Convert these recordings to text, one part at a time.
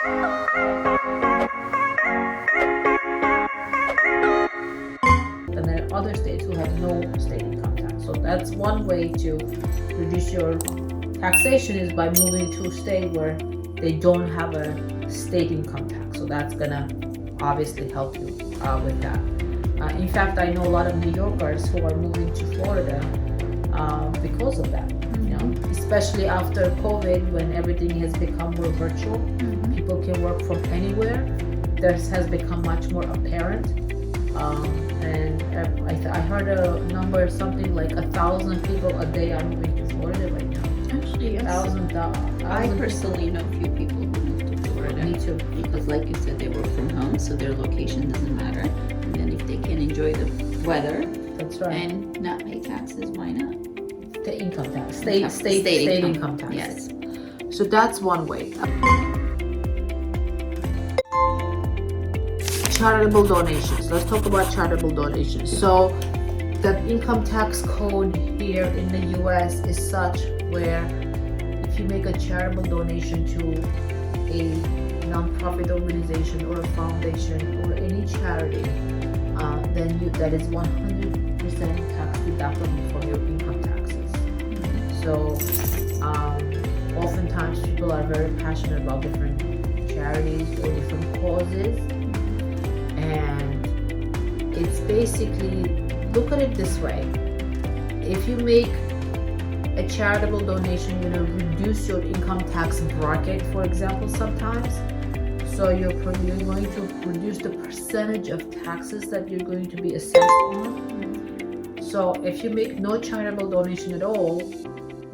And there are other states who have no state income tax. So that's one way to reduce your taxation, is by moving to a state where they don't have a state income tax. So that's gonna obviously help you with that. In fact, I know a lot of New Yorkers who are moving to Florida because of that. You know, especially after COVID, when everything has become more virtual, people can work from anywhere. This has become much more apparent. And I heard a number, something like 1,000 people a day are moving to Florida right now. Actually, yes. 1,000. I personally know a few people who moved to Florida. Me too. Because like you said, they work from home, so their location doesn't matter. And then if they can enjoy the weather That's right. and not pay taxes, why not? The income tax, state income tax. Yes. So that's one way. Charitable donations. Let's talk about charitable donations. So the income tax code here in the US is such where if you make a charitable donation to a non-profit organization or a foundation or any charity, then that is 100% tax deductible from your income taxes. So oftentimes people are very passionate about different charities or different causes, and it's basically, look at it this way: if you make a charitable donation, you're going to reduce your income tax bracket, for example, sometimes. So you're going to reduce the percentage of taxes that you're going to be assessed on. So if you make no charitable donation at all,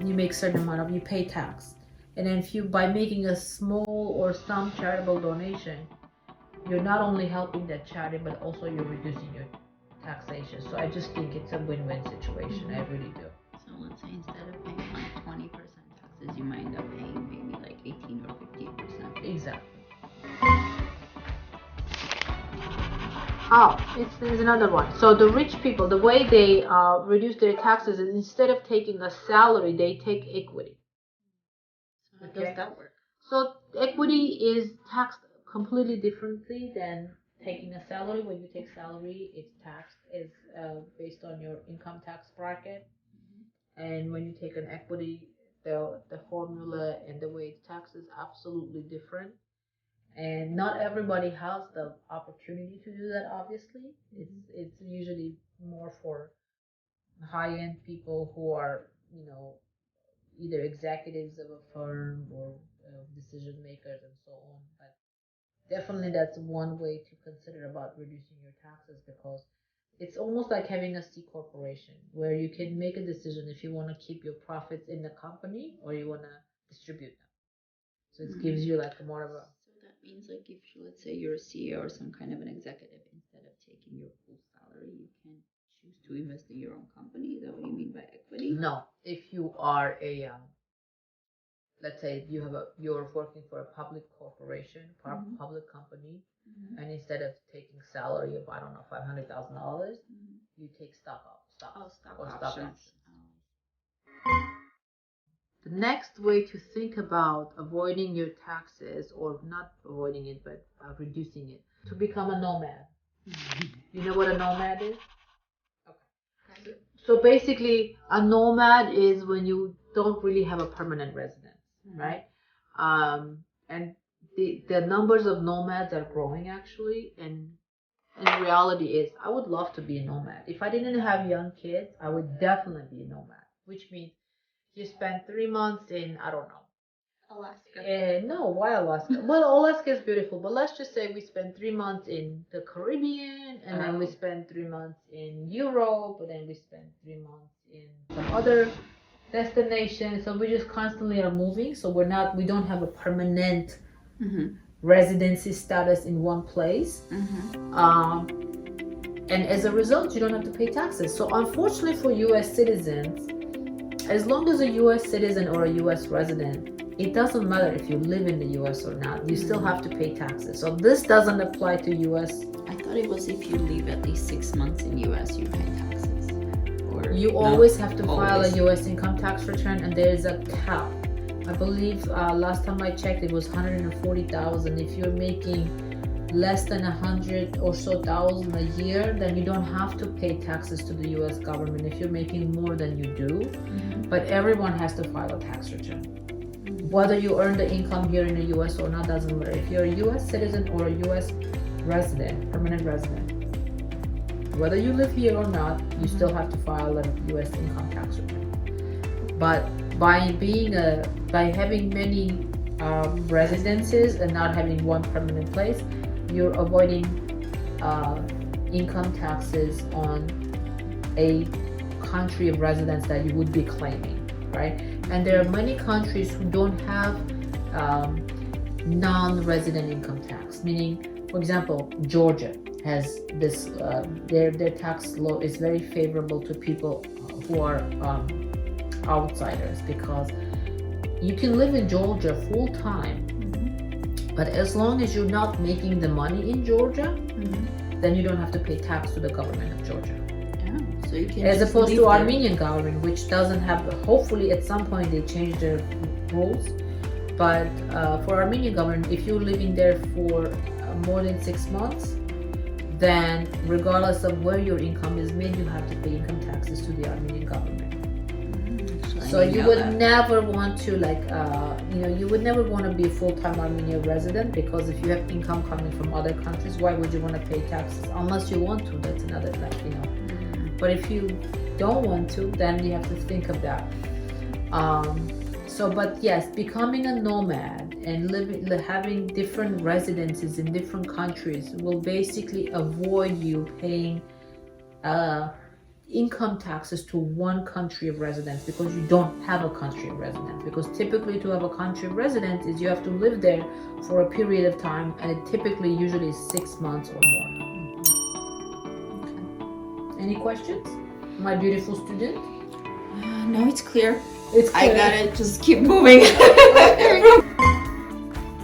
you make certain amount of, you pay tax. And then if you, by making a small or some charitable donation, you're not only helping that charity, but also you're reducing your taxation. So I just think it's a win-win situation. I really do. So let's say instead of paying like 20% taxes, you might end up paying maybe like 18 or 15%. Exactly. There's another one. So the rich people, the way they reduce their taxes is instead of taking a salary, they take equity. So how does that work? So equity is taxed completely differently than taking a salary. When you take salary, it's taxed based on your income tax bracket. And when you take an equity, the formula and the way it's taxed is absolutely different. And not everybody has the opportunity to do that, obviously. It's usually more for high-end people who are, either executives of a firm or decision makers and so on. But definitely that's one way to consider about reducing your taxes, because it's almost like having a C corporation where you can make a decision if you want to keep your profits in the company or you want to distribute them. So it gives you like more of a... So that means like if, let's say you're a CEO or some kind of an executive, instead of taking your full salary, you can choose to invest in your own company. Is that what you mean by equity? No. If you are a, let's say you're working for a public corporation, public company, and instead of taking salary of, I don't know, $500,000, you take stock options. The next way to think about avoiding your taxes, or not avoiding it, but reducing it, to become a nomad. You know what a nomad is? Okay. So basically, a nomad is when you don't really have a permanent residence, right? And the numbers of nomads are growing actually, and the reality is, I would love to be a nomad. If I didn't have young kids, I would definitely be a nomad, which means you spend 3 months in, I don't know, Alaska. No, why Alaska? Well, Alaska is beautiful, but let's just say we spend 3 months in the Caribbean, and then we spend 3 months in Europe, and then we spend 3 months in some other destination. So we just constantly are moving. So we don't have a permanent residency status in one place. And as a result, you don't have to pay taxes. So unfortunately for US citizens, as long as a US citizen or a US resident, it doesn't matter if you live in the US or not, you still have to pay taxes. So this doesn't apply to US. I thought it was if you live at least 6 months in US, you pay taxes. Or you always have to file a US income tax return, and there is a cap. I believe last time I checked, it was 140,000. If you're making less than 100 or so thousand a year, then you don't have to pay taxes to the U.S. government if you're making more than you do. But everyone has to file a tax return. Whether you earn the income here in the U.S. or not doesn't matter. If you're a U.S. citizen or a U.S. resident, permanent resident, whether you live here or not, you still have to file a U.S. income tax return. But by having many residences and not having one permanent place, you're avoiding income taxes on a country of residence that you would be claiming, right? And there are many countries who don't have non-resident income tax, meaning, for example, Georgia has this, their tax law is very favorable to people who are outsiders, because you can live in Georgia full time, but as long as you're not making the money in Georgia, then you don't have to pay tax to the government of Georgia. So you can, as opposed to Armenian government, which doesn't have, hopefully at some point they change their rules, but for Armenian government, if you're living there for more than 6 months, then regardless of where your income is made, you have to pay income taxes to the Armenian government. So you would never want to, like, you would never want to be a full-time Armenian resident, because if you have income coming from other countries, why would you want to pay taxes? Unless you want to, that's another, But if you don't want to, then you have to think of that. But yes, becoming a nomad and having different residences in different countries will basically avoid you paying income taxes to one country of residence, because you don't have a country of residence. Because typically to have a country of residence is you have to live there for a period of time, and it typically usually is 6 months or more. Any questions, my beautiful student? No, it's clear. It's clear. I gotta just keep moving.